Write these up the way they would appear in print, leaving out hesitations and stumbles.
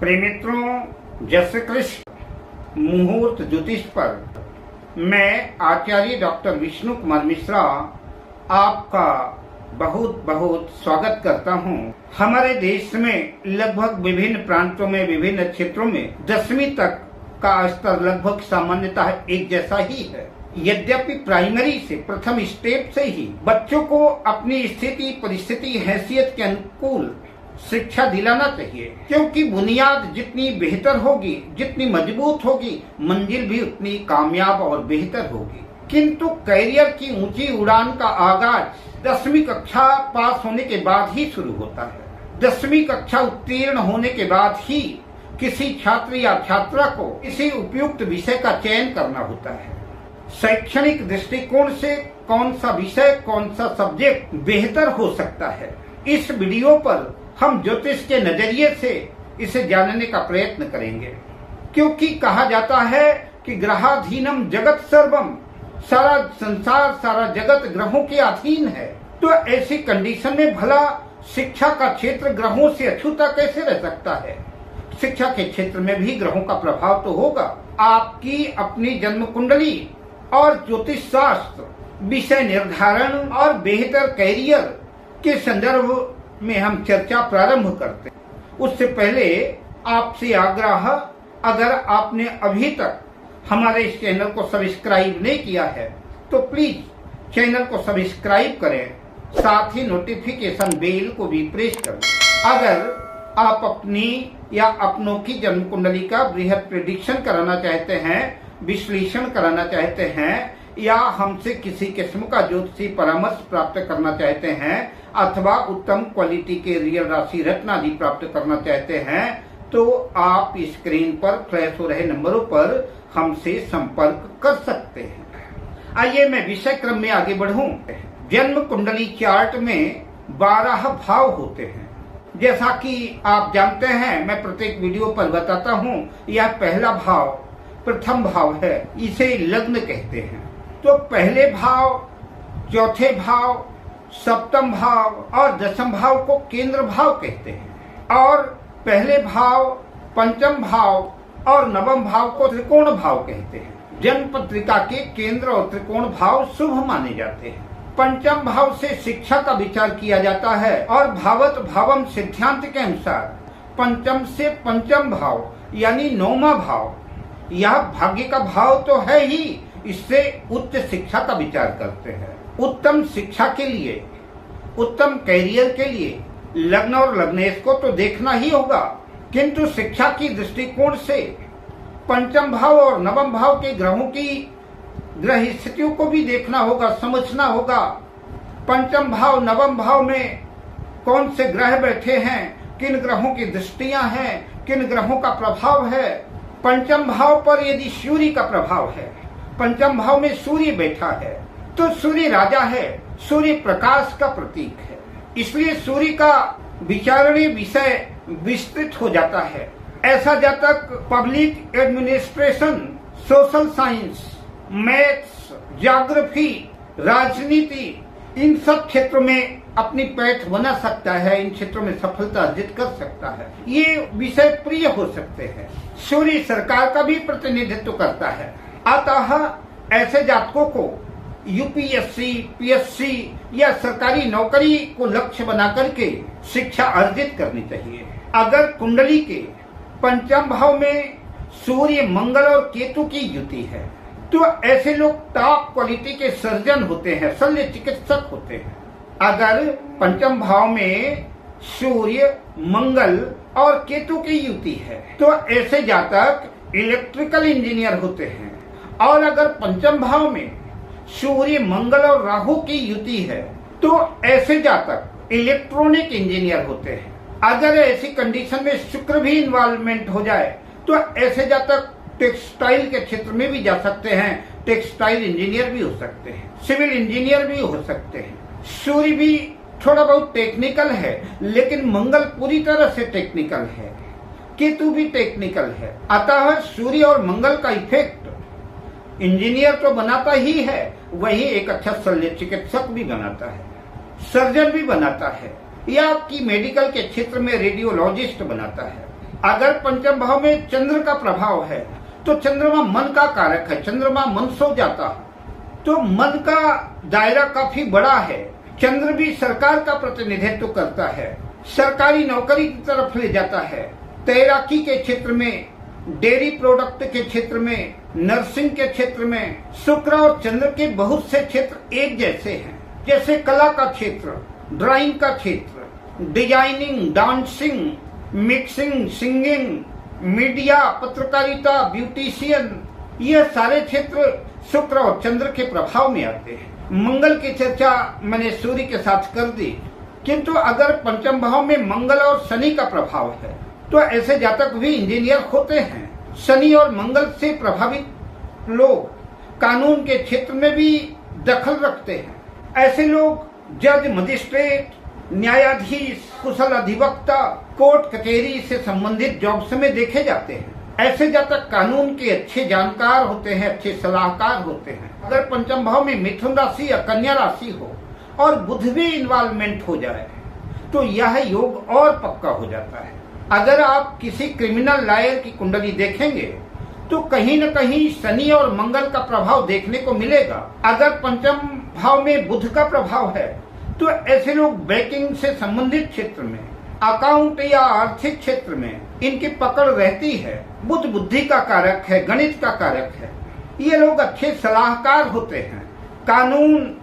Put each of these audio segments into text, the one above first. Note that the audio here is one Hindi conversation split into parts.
प्रिय मित्रों, जय श्री कृष्ण। मुहूर्त ज्योतिष पर मैं आचार्य डॉक्टर विष्णु कुमार मिश्रा आपका बहुत बहुत स्वागत करता हूं। हमारे देश में लगभग विभिन्न प्रांतों में, विभिन्न क्षेत्रों में 10वीं तक का स्तर लगभग सामान्यतः एक जैसा ही है। यद्यपि प्राइमरी से, प्रथम स्टेप से ही बच्चों को अपनी स्थिति, परिस्थिति, हैसियत के अनुकूल शिक्षा दिलाना चाहिए, क्योंकि बुनियाद जितनी बेहतर होगी, जितनी मजबूत होगी, मंजिल भी उतनी कामयाब और बेहतर होगी। किंतु करियर की ऊंची उड़ान का आगाज 10वीं कक्षा पास होने के बाद ही शुरू होता है। 10वीं कक्षा उत्तीर्ण होने के बाद ही किसी छात्र या छात्रा को किसी उपयुक्त विषय का चयन करना होता है। शैक्षणिक दृष्टिकोण से कौन सा विषय, कौन सा सब्जेक्ट बेहतर हो सकता है, इस वीडियो पर हम ज्योतिष के नजरिए से इसे जानने का प्रयत्न करेंगे। क्योंकि कहा जाता है कि ग्रहाधीनम जगत सर्वम, सारा संसार, सारा जगत ग्रहों के अधीन है। तो ऐसी कंडीशन में भला शिक्षा का क्षेत्र ग्रहों से अछूता कैसे रह सकता है? शिक्षा के क्षेत्र में भी ग्रहों का प्रभाव तो होगा। आपकी अपनी जन्म कुंडली और ज्योतिष शास्त्र, विषय निर्धारण और बेहतर कैरियर के संदर्भ में हम चर्चा प्रारंभ करते हैं। उससे पहले आपसे आग्रह, अगर आपने अभी तक हमारे इस चैनल को सब्सक्राइब नहीं किया है तो प्लीज चैनल को सब्सक्राइब करें, साथ ही नोटिफिकेशन बेल को भी प्रेस करें। अगर आप अपनी या अपनों की जन्म कुंडली का बृहद प्रेडिक्शन कराना चाहते हैं, विश्लेषण कराना चाहते हैं, या हमसे किसी किस्म का ज्योतिषी परामर्श प्राप्त करना चाहते हैं, अथवा उत्तम क्वालिटी के रियल राशि रत्न आदि प्राप्त करना चाहते हैं, तो आप स्क्रीन पर फ्लैश हो रहे नंबरों पर हमसे संपर्क कर सकते हैं। आइए मैं विषय क्रम में आगे बढ़ूं। जन्म कुंडली चार्ट में 12 भाव होते हैं। जैसा कि आप जानते हैं, मैं प्रत्येक वीडियो पर बताता हूं, यह पहला भाव, प्रथम भाव है, इसे लग्न कहते हैं। तो पहले भाव, चौथे भाव, सप्तम भाव और दशम भाव को केंद्र भाव कहते हैं, और पहले भाव, पंचम भाव और नवम भाव को त्रिकोण भाव कहते हैं। जन्म पत्रिका के केंद्र और त्रिकोण भाव शुभ माने जाते हैं। पंचम भाव से शिक्षा का विचार किया जाता है, और भावत भावम सिद्धांत के अनुसार पंचम से पंचम भाव यानी 9वां भाव, यह भाग्य का भाव तो है ही, इससे उच्च शिक्षा का विचार करते हैं। उत्तम शिक्षा के लिए, उत्तम कैरियर के लिए लग्न और लग्नेश को तो देखना ही होगा, किंतु शिक्षा की दृष्टिकोण से पंचम भाव और नवम भाव के ग्रहों की ग्रह स्थितियों को भी देखना होगा, समझना होगा। पंचम भाव, नवम भाव में कौन से ग्रह बैठे हैं, किन ग्रहों की दृष्टियां हैं, किन ग्रहों का प्रभाव है। पंचम भाव पर यदि सूर्य का प्रभाव है, पंचम भाव में सूर्य बैठा है, तो सूर्य राजा है, सूर्य प्रकाश का प्रतीक है, इसलिए सूर्य का विचारणीय विषय विस्तृत हो जाता है। ऐसा जातक public administration, social science, maths, geography, राजनीति, इन सब क्षेत्रों में अपनी पैठ बना सकता है, इन क्षेत्रों में सफलता अर्जित कर सकता है। ये विषय प्रिय हो सकते हैं। सूर्य सरकार का भी प्रतिनिधित्व करता है, अतः ऐसे जातकों को यूपीएससी, पीएससी या सरकारी नौकरी को लक्ष्य बना करके शिक्षा अर्जित करनी चाहिए। अगर कुंडली के पंचम भाव में सूर्य, मंगल और केतु की युति है, तो ऐसे लोग टॉप क्वालिटी के सर्जन होते हैं, शल्य चिकित्सक होते हैं। अगर पंचम भाव में सूर्य, मंगल और केतु की युति है, तो ऐसे जातक इलेक्ट्रिकल इंजीनियर होते हैं। और अगर पंचम भाव में सूर्य, मंगल और राहु की युति है, तो ऐसे जातक इलेक्ट्रॉनिक इंजीनियर होते हैं। अगर ऐसी कंडीशन में शुक्र भी इन्वॉल्वमेंट हो जाए, तो ऐसे जातक टेक्सटाइल के क्षेत्र में भी जा सकते हैं, टेक्सटाइल इंजीनियर भी हो सकते हैं, सिविल इंजीनियर भी हो सकते हैं। सूर्य भी थोड़ा बहुत टेक्निकल है, लेकिन मंगल पूरी तरह से टेक्निकल है, केतु भी टेक्निकल है। अतः सूर्य और मंगल का इफेक्ट इंजीनियर तो बनाता ही है, वही एक अच्छा शल्य चिकित्सक भी बनाता है, सर्जन भी बनाता है, या आपकी मेडिकल के क्षेत्र में रेडियोलॉजिस्ट बनाता है। अगर पंचम भाव में चंद्र का प्रभाव है तो चंद्रमा मन का कारक है, चंद्रमा मन सो जाता है, तो मन का दायरा काफी बड़ा है। चंद्र भी सरकार का प्रतिनिधित्व करता है, सरकारी नौकरी की तरफ ले जाता है, तैराकी के क्षेत्र में, डेयरी प्रोडक्ट के क्षेत्र में, नर्सिंग के क्षेत्र में। शुक्र और चंद्र के बहुत से क्षेत्र एक जैसे हैं, जैसे कला का क्षेत्र, ड्राइंग का क्षेत्र, designing, dancing, mixing, singing, media, पत्रकारिता, ब्यूटिशियन, ये सारे क्षेत्र शुक्र और चंद्र के प्रभाव में आते हैं। मंगल की चर्चा मैंने सूर्य के साथ कर दी, किंतु अगर पंचम भाव में मंगल और शनि का प्रभाव है तो ऐसे जातक भी इंजीनियर होते हैं। शनि और मंगल से प्रभावित लोग कानून के क्षेत्र में भी दखल रखते हैं। ऐसे लोग जज, मजिस्ट्रेट, न्यायाधीश, कुशल अधिवक्ता, कोर्ट कचहरी से संबंधित जॉब्स में देखे जाते हैं। ऐसे जातक कानून के अच्छे जानकार होते हैं, अच्छे सलाहकार होते हैं। अगर पंचम भाव में मिथुन राशि या कन्या राशि हो और बुध भी इन्वॉल्वमेंट हो जाए तो यह योग और पक्का हो जाता है। अगर आप किसी क्रिमिनल लॉयर की कुंडली देखेंगे तो कहीं न कहीं शनि और मंगल का प्रभाव देखने को मिलेगा। अगर पंचम भाव में बुध का प्रभाव है तो ऐसे लोग बैंकिंग से संबंधित क्षेत्र में, अकाउंट या आर्थिक क्षेत्र में इनकी पकड़ रहती है। बुध बुद्धि का कारक है, गणित का कारक है। ये लोग अच्छे सलाहकार होते हैं। कानून,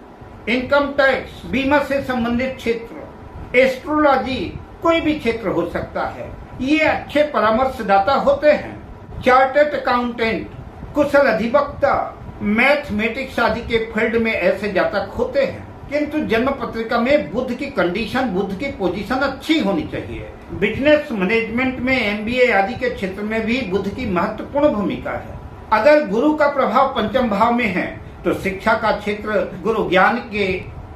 इनकम टैक्स, बीमा से संबंधित क्षेत्र, एस्ट्रोलॉजी, कोई भी क्षेत्र हो सकता है। ये अच्छे परामर्शदाता होते हैं। चार्टर्ड अकाउंटेंट, कुशल अधिवक्ता, मैथमेटिक्स आदि के फील्ड में ऐसे जातक होते हैं। किंतु जन्म पत्रिका में बुध की कंडीशन, बुध की पोजीशन अच्छी होनी चाहिए। बिजनेस मैनेजमेंट में, एमबीए आदि के क्षेत्र में भी बुध की महत्वपूर्ण भूमिका है। अगर गुरु का प्रभाव पंचम भाव में है तो शिक्षा का क्षेत्र, गुरु ज्ञान के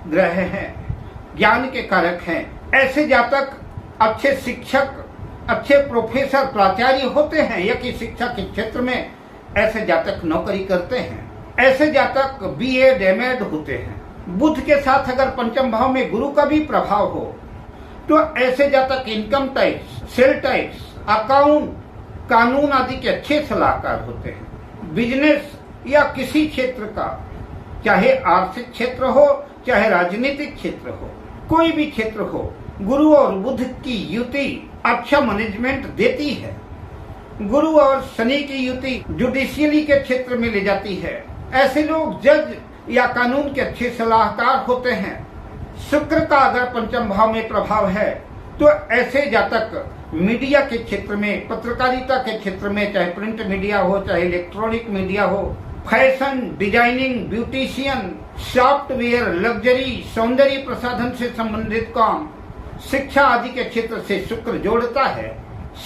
ग्रह हैं, ज्ञान के कारक हैं। ऐसे जातक अच्छे शिक्षक, अच्छे प्रोफेसर, प्राचार्य होते हैं या कि शिक्षा के क्षेत्र में ऐसे जातक नौकरी करते हैं। ऐसे जातक बीएड, एमएड होते हैं। बुध के साथ अगर पंचम भाव में गुरु का भी प्रभाव हो तो ऐसे जातक income tax, sale tax, account, कानून आदि के अच्छे सलाहकार होते हैं। बिजनेस या किसी क्षेत्र का, चाहे आर्थिक क्षेत्र हो, चाहे राजनीतिक क्षेत्र हो, कोई भी क्षेत्र हो, गुरु और बुध की युति अच्छा मैनेजमेंट देती है। गुरु और शनि की युति जुडिशियली के क्षेत्र में ले जाती है। ऐसे लोग जज या कानून के अच्छे सलाहकार होते हैं। शुक्र का अगर पंचम भाव में प्रभाव है तो ऐसे जातक मीडिया के क्षेत्र में, पत्रकारिता के क्षेत्र में, चाहे प्रिंट मीडिया हो, चाहे इलेक्ट्रॉनिक मीडिया हो, fashion, designing, beautician, software, luxury, सौंदर्य प्रसाधन से संबंधित काम, शिक्षा आदि के क्षेत्र से शुक्र जोड़ता है।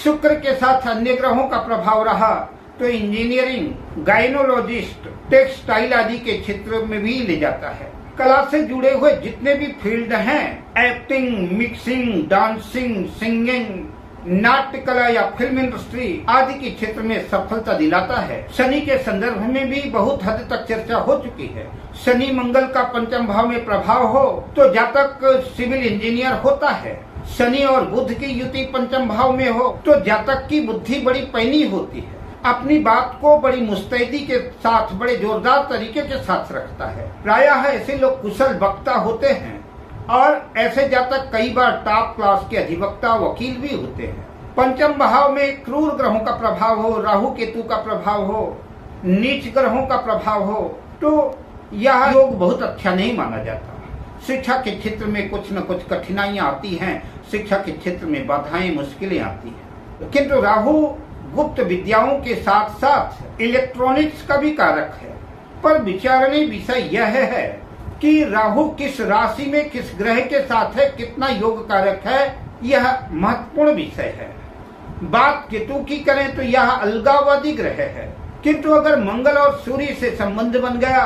शुक्र के साथ अन्य ग्रहों का प्रभाव रहा तो इंजीनियरिंग, गायनोलॉजिस्ट, टेक्सटाइल आदि के क्षेत्र में भी ले जाता है। कला से जुड़े हुए जितने भी फील्ड हैं, एक्टिंग, मिक्सिंग, डांसिंग, सिंगिंग, नाट्य कला या फिल्म इंडस्ट्री आदि के क्षेत्र में सफलता दिलाता है। शनि के संदर्भ में भी बहुत हद तक चर्चा हो चुकी है। शनि मंगल का पंचम भाव में प्रभाव हो तो जातक सिविल इंजीनियर होता है। शनि और बुध की युति पंचम भाव में हो तो जातक की बुद्धि बड़ी पैनी होती है, अपनी बात को बड़ी मुस्तैदी के साथ, बड़े जोरदार तरीके के साथ रखता है। प्रायः ऐसे लोग कुशल वक्ता होते हैं और ऐसे जातक कई बार टॉप क्लास के अधिवक्ता, वकील भी होते हैं। पंचम भाव में क्रूर ग्रहों का प्रभाव हो, राहु केतु का प्रभाव हो, नीच ग्रहों का प्रभाव हो तो यह योग बहुत अच्छा नहीं माना जाता। शिक्षा के क्षेत्र में कुछ न कुछ कठिनाइयां आती हैं, शिक्षा के क्षेत्र में बाधाएं, मुश्किलें आती हैं। किंतु राहु गुप्त विद्याओं के साथ साथ इलेक्ट्रॉनिक्स का भी कारक है। पर विचारणीय विषय यह है कि राहु किस राशि में किस ग्रह के साथ है, कितना योग कारक है, यह महत्वपूर्ण विषय है। बात केतु की करें तो यह अलगाववादी ग्रह है, किंतु अगर मंगल और सूर्य से संबंध बन गया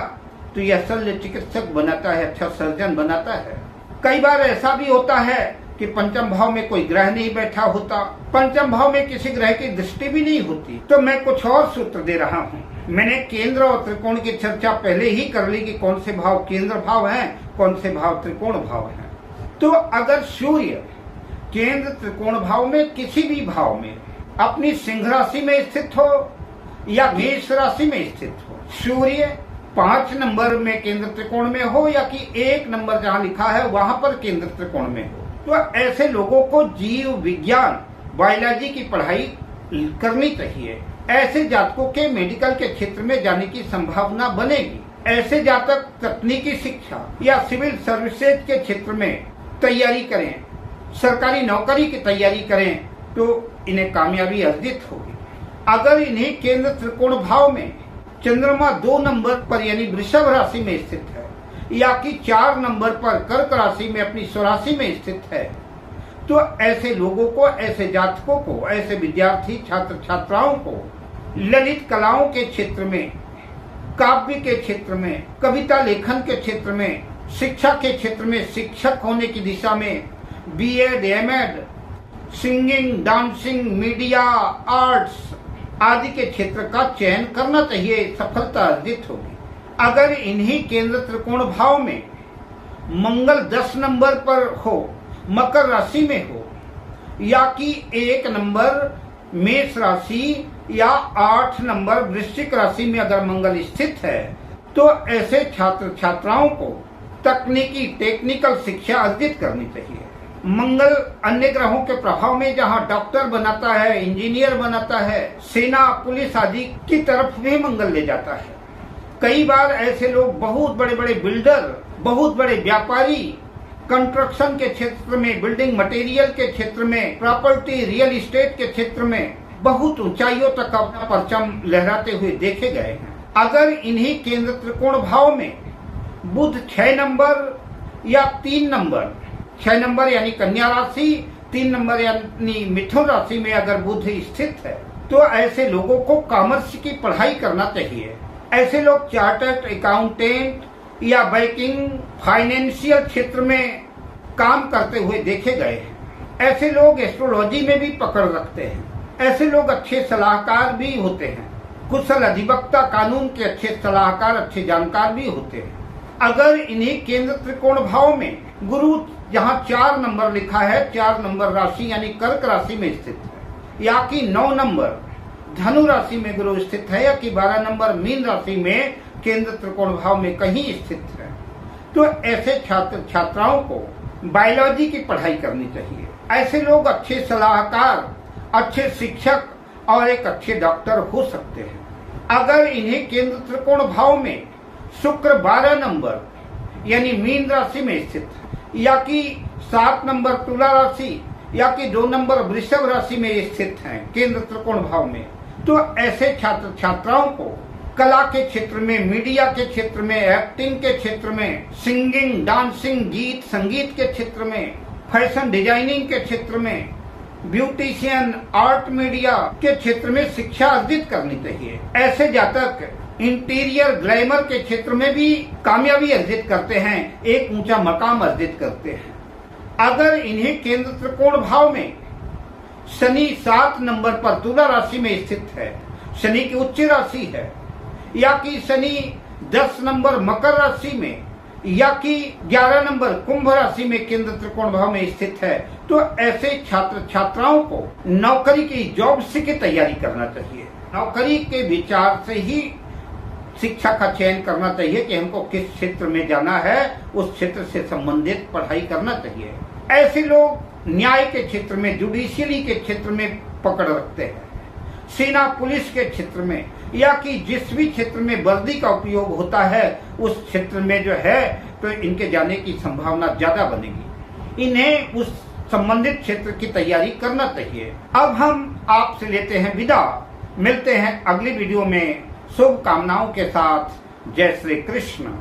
तो यह शल्य चिकित्सक बनाता है, अच्छा सर्जन बनाता है। कई बार ऐसा भी होता है कि पंचम भाव में कोई ग्रह नहीं बैठा होता, पंचम भाव में किसी ग्रह की दृष्टि भी नहीं होती। तो मैं कुछ और सूत्र दे रहा हूँ। मैंने केंद्र और त्रिकोण की चर्चा पहले ही कर ली कि कौन से भाव केंद्र भाव हैं, कौन से भाव त्रिकोण भाव हैं। तो अगर सूर्य केंद्र त्रिकोण भाव में किसी भी भाव में अपनी सिंह राशि में स्थित हो या मेष राशि में स्थित हो, सूर्य 5 नंबर में केंद्र त्रिकोण में हो या कि 1 नंबर जहां लिखा है वहां पर केंद्र त्रिकोण में हो, तो ऐसे लोगों को जीव विज्ञान बायोलॉजी की पढ़ाई करनी चाहिए। ऐसे जातकों के मेडिकल के क्षेत्र में जाने की संभावना बनेगी। ऐसे जातक तकनीकी शिक्षा या सिविल सर्विसेज के क्षेत्र में तैयारी करें, सरकारी नौकरी की तैयारी करें तो इन्हें कामयाबी अर्जित होगी। अगर इन्हें केंद्र त्रिकोण भाव में चंद्रमा 2 नंबर पर यानी वृषभ राशि में स्थित है या कि 4 नंबर पर कर्क राशि में अपनी स्वराशि में स्थित है, तो ऐसे लोगों को, ऐसे जातकों को, ऐसे विद्यार्थी छात्र छात्राओं को ललित कलाओं के क्षेत्र में, काव्य के क्षेत्र में, कविता लेखन के क्षेत्र में, शिक्षा के क्षेत्र में, शिक्षक होने की दिशा में B Ed, M Ed, singing, dancing, media, arts आदि के क्षेत्र का चयन करना चाहिए, सफलता अर्जित होगी। अगर इन्हीं केंद्र त्रिकोण भाव में मंगल 10 नंबर पर हो, मकर राशि में हो या कि 1 नंबर मेष राशि या 8 नंबर वृश्चिक राशि में अगर मंगल स्थित है, तो ऐसे छात्र छात्राओं को तकनीकी टेक्निकल शिक्षा अर्जित करनी चाहिए। मंगल अन्य ग्रहों के प्रभाव में जहां डॉक्टर बनाता है, इंजीनियर बनाता है, सेना, पुलिस आदि की तरफ भी मंगल ले जाता है। कई बार ऐसे लोग बहुत बड़े बड़े बिल्डर, बहुत बड़े व्यापारी, कंस्ट्रक्शन के क्षेत्र में, बिल्डिंग मटेरियल के क्षेत्र में, प्रॉपर्टी रियल एस्टेट के क्षेत्र में बहुत ऊंचाइयों तक अपना परचम लहराते हुए देखे गए हैं। अगर इन्हीं केंद्र त्रिकोण भाव में बुध 6 नंबर या 3 नंबर, 6 नंबर यानी कन्या राशि, 3 नंबर यानी मिथुन राशि में अगर बुध स्थित है, तो ऐसे लोगों को कॉमर्स की पढ़ाई करना चाहिए। ऐसे लोग चार्टर्ड अकाउंटेंट या बैंकिंग, फाइनेंशियल क्षेत्र में काम करते हुए देखे गए हैं। ऐसे लोग एस्ट्रोलॉजी में भी पकड़ रखते हैं। ऐसे लोग अच्छे सलाहकार भी होते हैं, कुशल अधिवक्ता, कानून के अच्छे सलाहकार, अच्छे जानकार भी होते हैं। अगर इन्हीं केंद्र त्रिकोण भाव में गुरु जहां 4 नंबर लिखा है, 4 नंबर राशि यानी कर्क राशि में स्थित है या कि 9 नंबर धनु राशि में गुरु स्थित है या कि 12 नंबर मीन राशि में केंद्र त्रिकोण भाव में कहीं स्थित है, तो ऐसे छात्र छात्राओं को बायोलॉजी की पढ़ाई करनी चाहिए। ऐसे लोग अच्छे सलाहकार, अच्छे शिक्षक और एक अच्छे डॉक्टर हो सकते हैं। अगर इन्हें केंद्र त्रिकोण भाव में शुक्र 12 नंबर यानी मीन राशि में स्थित है या कि 7 नंबर तुला राशि या कि 2 नंबर वृषभ राशि में स्थित हैं केंद्र त्रिकोण भाव में, तो ऐसे छात्र छात्राओं को कला के क्षेत्र में, मीडिया के क्षेत्र में, एक्टिंग के क्षेत्र में, सिंगिंग, डांसिंग, गीत संगीत के क्षेत्र में, फैशन डिजाइनिंग के क्षेत्र में, ब्यूटिशियन, आर्ट मीडिया के क्षेत्र में शिक्षा अर्जित करनी चाहिए। ऐसे जातक इंटीरियर ग्लैमर के क्षेत्र में भी कामयाबी अर्जित करते हैं, एक ऊंचा मकाम अर्जित करते हैं। अगर इन्हें केंद्र त्रिकोण भाव में शनि 7 नंबर पर तुला राशि में स्थित है, शनि की उच्च राशि है, या कि शनि 10 नंबर मकर राशि में या कि 11 नंबर कुंभ राशि में केंद्र त्रिकोण भाव में स्थित है, तो ऐसे छात्र छात्राओं को नौकरी की, जॉब्स की तैयारी करना चाहिए। नौकरी के विचार से ही शिक्षा का चयन करना चाहिए कि हमको किस क्षेत्र में जाना है, उस क्षेत्र से संबंधित पढ़ाई करना चाहिए। ऐसे लोग न्याय के क्षेत्र में, जुडिशियरी के क्षेत्र में पकड़ रखते हैं, सेना पुलिस के क्षेत्र में या कि जिस भी क्षेत्र में वर्दी का उपयोग होता है उस क्षेत्र में जो है तो इनके जाने की संभावना ज्यादा बनेगी। इन्हें उस संबंधित क्षेत्र की तैयारी करना चाहिए। अब हम आपसे लेते हैं विदा, मिलते हैं अगली वीडियो में शुभकामनाओं के साथ। जय श्री कृष्ण।